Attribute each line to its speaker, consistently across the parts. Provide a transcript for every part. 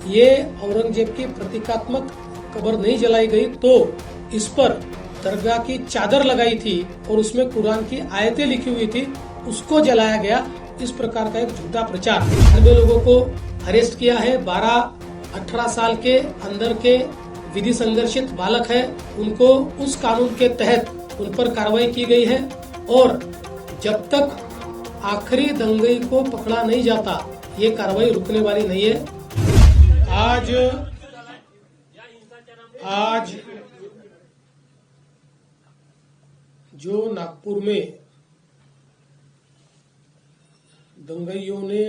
Speaker 1: ये औरंगजेब की प्रतीकात्मक कब्र नहीं जलाई गई तो इस पर दरगाह की चादर लगाई थी और उसमें कुरान की आयतें लिखी हुई थी, उसको जलाया गया। इस प्रकार का एक झूठा प्रचार। 92 लोगों को अरेस्ट किया है। 12-18 साल के अंदर के विधि संघर्षित बालक है, उनको उस कानून के तहत उन पर कार्रवाई की गई है। और जब तक आखिरी दंगई को पकड़ा नहीं जाता ये कार्रवाई रुकने वाली नहीं है। आज जो नागपुर में दंगइयों ने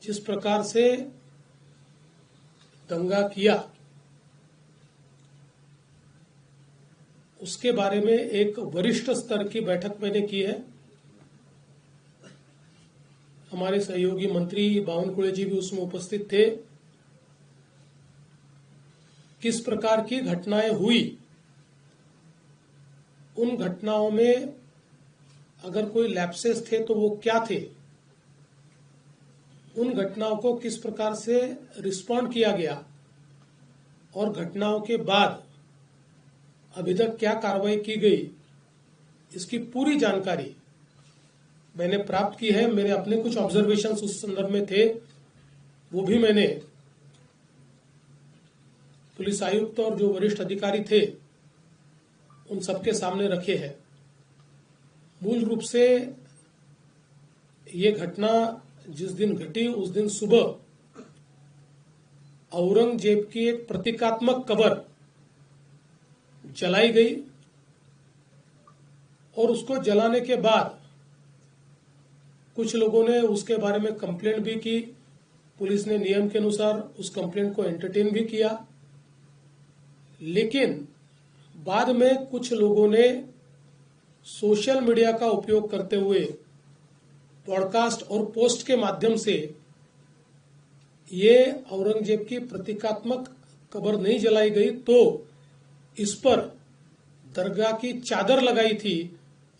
Speaker 1: जिस प्रकार से दंगा किया उसके बारे में एक वरिष्ठ स्तर की बैठक मैंने की है। हमारे सहयोगी मंत्री बावनकुळे जी भी उसमें उपस्थित थे। किस प्रकार की घटनाएं हुई, उन घटनाओं में अगर कोई लैप्सेस थे तो वो क्या थे, उन घटनाओं को किस प्रकार से रिस्पॉन्ड किया गया और घटनाओं के बाद अभी तक क्या कार्रवाई की गई, इसकी पूरी जानकारी मैंने प्राप्त की है। मेरे अपने कुछ ऑब्जर्वेशंस उस संदर्भ में थे, वो भी मैंने पुलिस आयुक्त और जो वरिष्ठ अधिकारी थे उन सबके सामने रखे हैं। मूल रूप से ये घटना जिस दिन घटी उस दिन सुबह औरंगजेब की एक प्रतीकात्मक कब्र जलाई गई और उसको जलाने के बाद कुछ लोगों ने उसके बारे में कंप्लेंट भी की। पुलिस ने नियम के अनुसार उस कंप्लेंट को एंटरटेन भी किया, लेकिन बाद में कुछ लोगों ने सोशल मीडिया का उपयोग करते हुए पॉडकास्ट और पोस्ट के माध्यम से ये औरंगजेब की प्रतीकात्मक कब्र नहीं जलाई गई तो इस पर दरगाह की चादर लगाई थी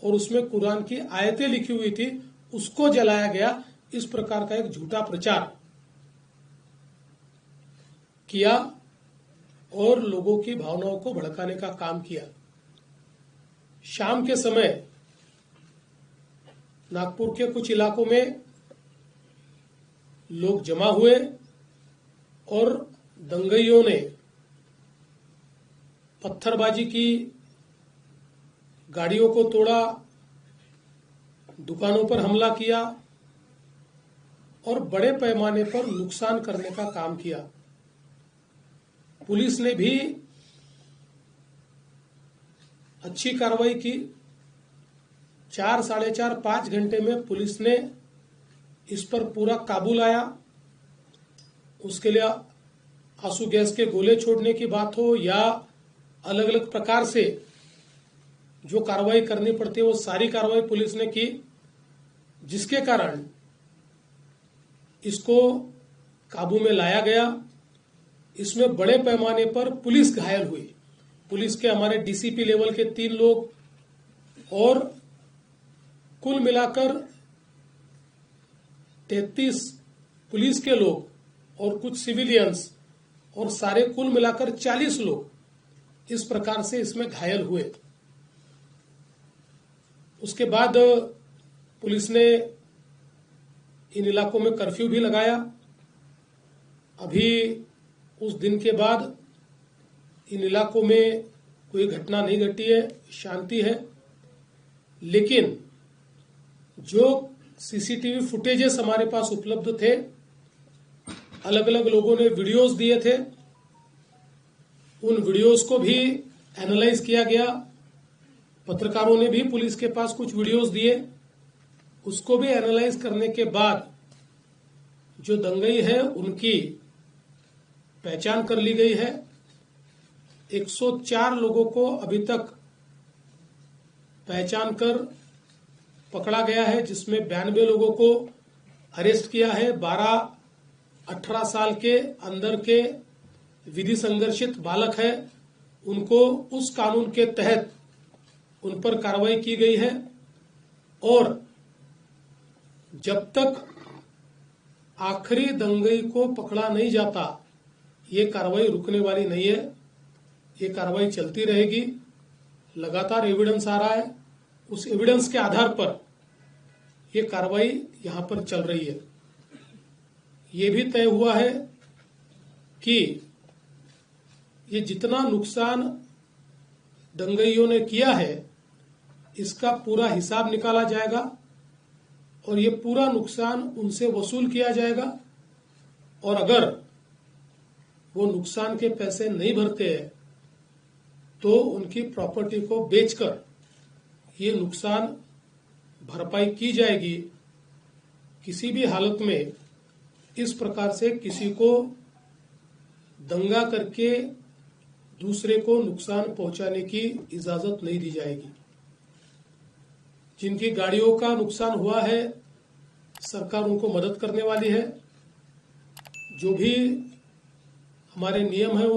Speaker 1: और उसमें कुरान की आयतें लिखी हुई थी, उसको जलाया गया। इस प्रकार का एक झूठा प्रचार किया और लोगों की भावनाओं को भड़काने का काम किया। शाम के समय नागपुर के कुछ इलाकों में लोग जमा हुए और दंगइयों ने पत्थरबाजी की, गाड़ियों को तोड़ा, दुकानों पर हमला किया और बड़े पैमाने पर नुकसान करने का काम किया। पुलिस ने भी अच्छी कार्रवाई की। 4, साढ़े 4, 5 घंटे में पुलिस ने इस पर पूरा काबू लाया। उसके लिए आंसू गैस के गोले छोड़ने की बात हो या अलग अलग प्रकार से जो कार्रवाई करनी पड़ती है वो सारी कार्रवाई पुलिस ने की, जिसके कारण इसको काबू में लाया गया। इसमें बड़े पैमाने पर पुलिस घायल हुई। पुलिस के हमारे डीसीपी लेवल के 3 लोग और कुल मिलाकर 33 पुलिस के लोग और कुछ सिविलियंस और सारे कुल मिलाकर 40 लोग इस प्रकार से इसमें घायल हुए। उसके बाद पुलिस ने इन इलाकों में कर्फ्यू भी लगाया। अभी उस दिन के बाद इन इलाकों में कोई घटना नहीं घटी है, शांति है। लेकिन जो सीसीटीवी फुटेजेस हमारे पास उपलब्ध थे, अलग अलग लोगों ने वीडियोस दिए थे, उन वीडियोस को भी एनालाइज किया गया। पत्रकारों ने भी पुलिस के पास कुछ वीडियोस दिए, उसको भी एनालाइज करने के बाद जो दंगई है उनकी पहचान कर ली गई है। 104 लोगों को अभी तक पहचान कर पकड़ा गया है, जिसमें 92 लोगों को अरेस्ट किया है। 12-18 साल के अंदर के विधि संघर्षित बालक है, उनको उस कानून के तहत उन पर कार्रवाई की गई है। और जब तक आखिरी दंगई को पकड़ा नहीं जाता ये कार्रवाई रुकने वाली नहीं है। ये कार्रवाई चलती रहेगी। लगातार एविडेंस आ रहा है, उस एविडेंस के आधार पर ये कार्रवाई यहां पर चल रही है। ये भी तय हुआ है कि ये जितना नुकसान दंगइयों ने किया है इसका पूरा हिसाब निकाला जाएगा और ये पूरा नुकसान उनसे वसूल किया जाएगा। और अगर वो नुकसान के पैसे नहीं भरते हैं तो उनकी प्रॉपर्टी को बेचकर ये नुकसान भरपाई की जाएगी। किसी भी हालत में इस प्रकार से किसी को दंगा करके दूसरे को नुकसान पहुंचाने की इजाजत नहीं दी जाएगी। जिनकी गाड़ियों का नुकसान हुआ है सरकार उनको मदद करने वाली है। जो भी हमारे नियम है